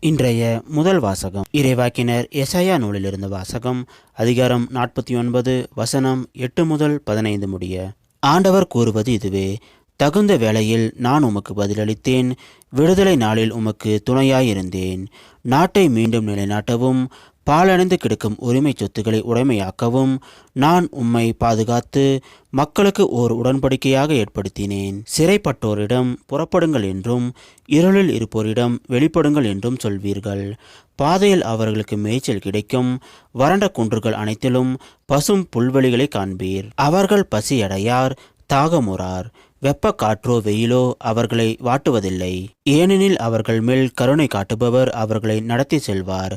இன்றைய முதல் வாசகம் இறைவாக்கினர் எசாயா நூலிலிருந்து வாசகம். அதிகாரம் 49 வசனம் 8 முதல் 15 முடிய. ஆண்டவர் கூறுவது இதுவே: தகுந்த வேளையில் நான் உமக்கு பதிலளித்தேன், விடுதலை நாளில் உமக்கு துணையாயிருந்தேன். நாட்டை மீண்டும் நிலைநாட்டவும், பாலடைந்து கிடக்கும் உரிமை சொத்துக்களை உடைமையாக்கவும் நான் உம்மை பாதுகாத்து மக்களுக்கு ஓர் உடன்படிக்கையாக ஏற்படுத்தினேன். சிறைப்பட்டோரிடம் புறப்படுங்கள் என்றும், இருளில் இருப்போரிடம் வெளிப்படுங்கள் என்றும் சொல்வீர்கள். பாதையில் அவர்களுக்கு மேய்ச்சல் கிடைக்கும். வறண்ட குன்றுகள் அனைத்திலும் பசும் புல்வெளிகளை காண்பீர். அவர்கள் பசியடையார், தாகமுறார். வெப்ப காற்றோ வெயிலோ அவர்களை வாட்டுவதில்லை. ஏனெனில் அவர்கள் மேல் கருணை காட்டுபவர் அவர்களை நடத்தி செல்வார்.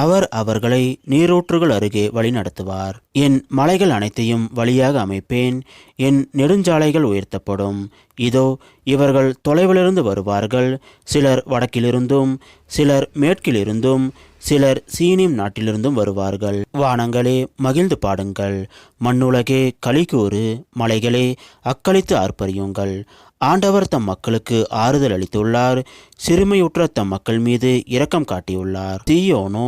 அவர் அவர்களை நீரூற்றுகள் அருகே வழி நடத்துவார். என் மலைகள் அனைத்தையும் வழியாக அமைப்பேன். என் நெடுஞ்சாலைகள் உயர்த்தப்படும். இதோ, இவர்கள் தொலைவிலிருந்து வருவார்கள். சிலர் வடக்கிலிருந்தும், சிலர் மேற்கிலிருந்தும், சிலர் சீனிம் நாட்டிலிருந்தும் வருவார்கள். வானங்களே மகிழ்ந்து பாடுங்கள், மண்ணுலகே களிகூறு, மலைகளே அக்களித்து ஆர்ப்பரியுங்கள். ஆண்டவர் தம் மக்களுக்கு ஆறுதல் அளித்துள்ளார். சிறுமையுற்ற தம் மக்கள் மீது இரக்கம் காட்டியுள்ளார். சீயோனோ,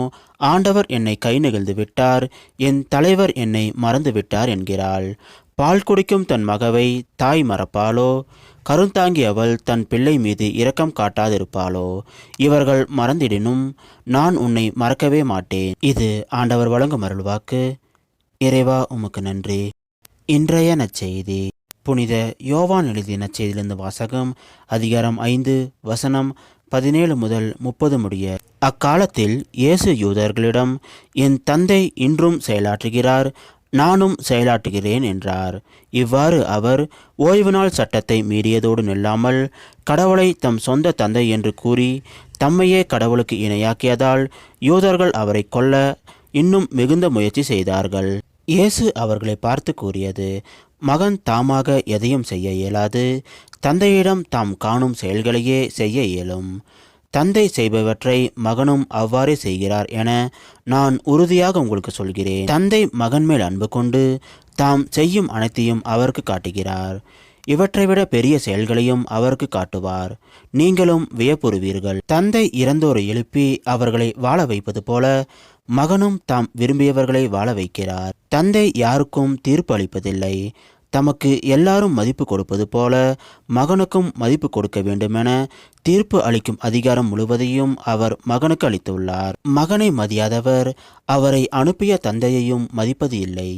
ஆண்டவர் என்னை கை நெகிழ்ந்து விட்டார், என் தலைவர் என்னை மறந்து விட்டார் என்கிறாள். பால் குடிக்கும் தன் மகவை தாய் மறப்பாளோ? கருந்தாங்கி அவள் தன் பிள்ளை மீது இரக்கம் காட்டாதிருப்பாளோ? இவர்கள் மறந்திடினும் நான் உன்னை மறக்கவே மாட்டேன். இது ஆண்டவர் வழங்கும் அருள்வாக்கு. இறைவா, உமக்கு நன்றி. இன்றைய நற்செய்தி புனித யோவான் எழுதிய நற்செய்தியிலிருந்து வாசகம். அதிகாரம் 5 வசனம் 17 முதல் 30 முடிய. அக்காலத்தில் இயேசு யூதர்களிடம், என் தந்தை இன்றும் செயலாற்றுகிறார், நானும் செயலாற்றுகிறேன் என்றார். இவ்வாறு அவர் ஓய்வு நாள் சட்டத்தை மீறியதோடு நில்லாமல், கடவுளை தம் சொந்த தந்தை என்று கூறி தம்மையே கடவுளுக்கு இணையாக்கியதால் யூதர்கள் அவரை கொல்ல இன்னும் மிகுந்த முயற்சி செய்தார்கள். இயேசு அவர்களை பார்த்து கூறியது: மகன் தாமாக எதையும் செய்ய இயலாது. தந்தையிடம் தாம் காணும் செயல்களையே செய்ய இயலும். தந்தை செய்பவற்றை மகனும் அவ்வாறே செய்கிறார் என நான் உறுதியாக உங்களுக்கு சொல்கிறேன். தந்தை மகன் மேல் அன்பு கொண்டு தாம் செய்யும் அனைத்தையும் அவருக்கு காட்டுகிறார். இவற்றை விட பெரிய செயல்களையும் அவருக்கு காட்டுவார். நீங்களும் வியப்புறுவீர்கள். தந்தை இறந்தோரை எழுப்பி அவர்களை வாழ வைப்பது போல மகனும் தாம் விரும்பியவர்களை வாழ வைக்கிறார். தந்தை யாருக்கும் தீர்ப்பு அளிப்பதில்லை. தமக்கு எல்லாரும் மதிப்பு கொடுப்பது போல மகனுக்கும் மதிப்பு கொடுக்க வேண்டுமென தீர்ப்பு அளிக்கும் அதிகாரம் முழுவதையும் அவர் மகனுக்கு அளித்துள்ளார். மகனை மதியாதவர் அவரை அனுப்பிய தந்தையையும் மதிப்பது இல்லை.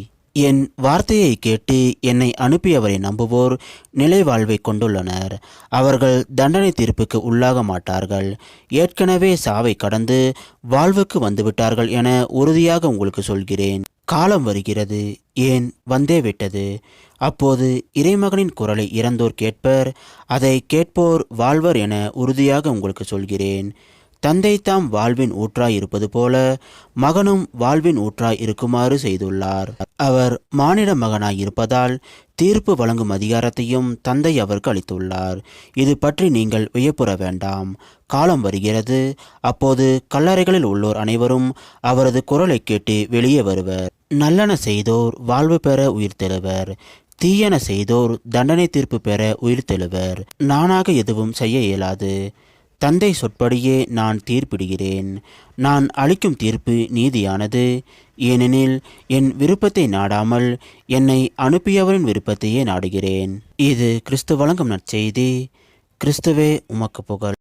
என் வார்த்தையை கேட்டு என்னை அனுப்பியவரை நம்புவோர் நிலை வாழ்வை கொண்டுள்ளனர். அவர்கள் தண்டனை தீர்ப்புக்கு உள்ளாக மாட்டார்கள். ஏற்கனவே சாவை கடந்து வாழ்வுக்கு வந்துவிட்டார்கள் என உறுதியாக உங்களுக்கு சொல்கிறேன். காலம் வருகிறது, ஏன் வந்தே விட்டது. அப்போது இறைமகனின் குரலை இறந்தோர் கேட்பர். அதை கேட்போர் வாழ்வர் என உறுதியாக உங்களுக்கு சொல்கிறேன். தந்தை தாம் வாழ்வின் ஊற்றாய் இருப்பது போல மகனும் வாழ்வின் ஊற்றாய் இருக்குமாறு செய்துள்ளார். அவர் மானிட மகனாய் இருப்பதால் தீர்ப்பு வழங்கும் அதிகாரத்தையும் தந்தை அவருக்கு அளித்துள்ளார். இது பற்றி நீங்கள் வியப்புற வேண்டாம். காலம் வருகிறது, அப்போது கல்லறைகளில் உள்ளோர் அனைவரும் அவரது குரலை கேட்டு வெளியே வருவர். நல்லன செய்தோர் வாழ்வு பெற உயிர்த்தெழுவர், தீயன செய்தோர் தண்டனை தீர்ப்பு பெற உயிர்த்தெழுவர். நானாக எதுவும் செய்ய இயலாது. தந்தை சொற்படியே நான் தீர்ப்பிடுகிறேன். நான் அளிக்கும் தீர்ப்பு நீதியானது. ஏனெனில் என் விருப்பத்தை நாடாமல் என்னை அனுப்பியவரின் விருப்பத்தையே நாடுகிறேன். இது கிறிஸ்து வழங்கும் நற்செய்தி. கிறிஸ்துவே உமக்கு புகழ்.